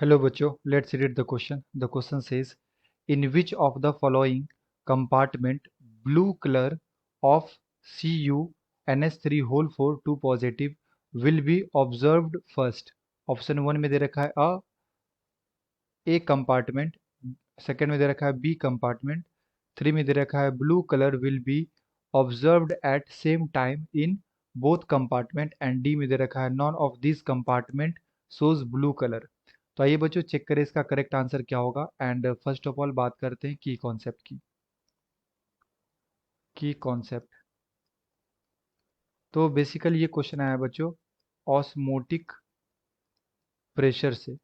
Hello बच्चों, let's read the question. The question says, in which of the following compartment blue color of CuNH3 whole 4 2 positive will be observed first? Option 1 में दे रखा है ए compartment, second में दे रखा है बी कंपार्टमेंट, 3 में दे रखा है blue colour will be observed eight same time in both compartment, and D में दे रखा है none of this compartment shows blue colour. तो आइए बच्चों चेक करें इसका करेक्ट आंसर क्या होगा। एंड फर्स्ट ऑफ ऑल बात करते हैं की कॉन्सेप्ट की कॉन्सेप्ट। तो बेसिकली ये क्वेश्चन आया बच्चों ऑस्मोटिक प्रेशर से,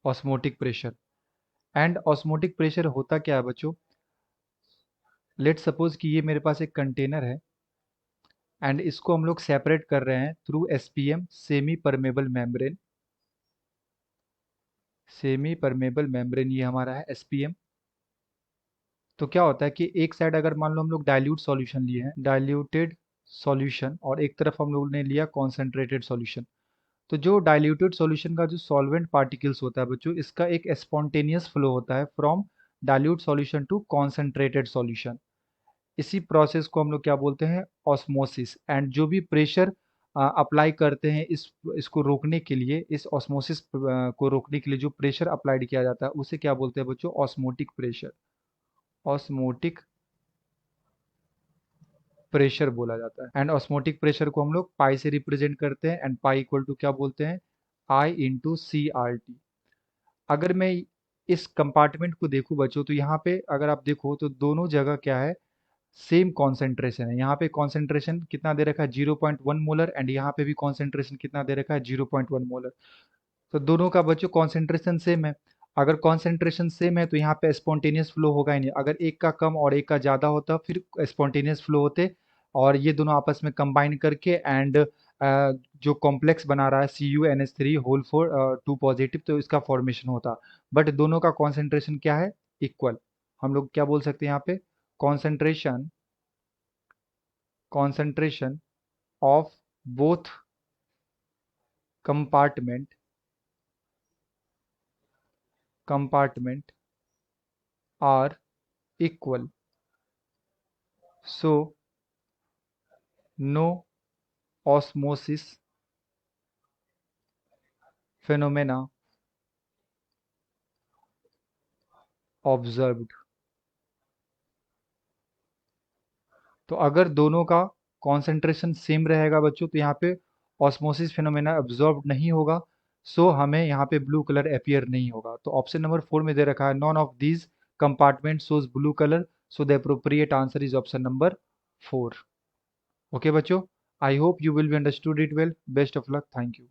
osmotic pressure. And osmotic pressure होता क्या है बच्चों? लेट सपोज कि ये मेरे पास एक कंटेनर है एंड इसको हम लोग सेपरेट कर रहे हैं through SPM, semi permeable membrane. Semi permeable membrane ये हमारा है एसपीएम। तो क्या होता है कि एक साइड अगर मान लो हम लोग डाइल्यूट सॉल्यूशन लिए हैं, डाइल्यूटेड सॉल्यूशन, और एक तरफ हम लोग ने लिया कॉन्सेंट्रेटेड सॉल्यूशन, तो जो डाइल्यूटेड सॉल्यूशन का जो सॉल्वेंट पार्टिकल्स होता है बच्चों, इसका एक स्पॉन्टेनियस फ्लो होता है from dilute solution to concentrated solution. इसी प्रोसेस को हम लोग क्या बोलते हैं? ऑस्मोसिस। एंड जो भी प्रेशर अप्लाई करते हैं इसको रोकने के लिए, इस ऑस्मोसिस को रोकने के लिए जो प्रेशर अप्लाइड किया जाता है उसे क्या बोलते हैं बच्चों? Osmotic pressure. ऑस्मोटिक प्रेशर बोला जाता है। एंड ऑस्मोटिक प्रेशर को हम लोग पाई से रिप्रेजेंट करते हैं, एंड पाई इक्वल टू क्या बोलते हैं? आई इंटू सी आर टी। अगर मैं इस कंपार्टमेंट को देखूं बच्चों, तो यहाँ पे अगर आप देखो तो दोनों जगह क्या है? सेम कॉन्सेंट्रेशन है। यहाँ पे कॉन्सेंट्रेशन कितना दे रखा है? 0.1 मोलर, एंड यहाँ पे भी कॉन्सेंट्रेशन कितना दे रखा है? 0.1 मोलर। तो दोनों का बच्चों कॉन्सेंट्रेशन सेम है। अगर कॉन्सेंट्रेशन सेम है तो यहाँ पे स्पॉन्टेनियस फ्लो होगा ही नहीं। अगर एक का कम और एक का ज़्यादा होता फिर स्पॉन्टेनियस फ्लो होते, और ये दोनों आपस में कंबाइन करके एंड जो कॉम्प्लेक्स बना रहा है CuNH3 होल 4 2 पॉजिटिव, तो इसका फॉर्मेशन होता। बट दोनों का कॉन्सेंट्रेशन क्या है? इक्वल। हम लोग क्या बोल सकते हैं यहाँ पे? Concentration concentration of both compartment are equal, so no osmosis phenomena observed। तो अगर दोनों का कॉन्सेंट्रेशन सेम रहेगा बच्चों, तो यहाँ पे ऑस्मोसिस फिनोमेना ऑब्जर्व नहीं होगा, सो हमें यहाँ पे ब्लू कलर अपीयर नहीं होगा। तो ऑप्शन नंबर 4 में दे रखा है none of these compartment shows blue colour, so the appropriate answer is option number 4। Okay बच्चों, I hope you will be understood it well. Best of luck, thank you.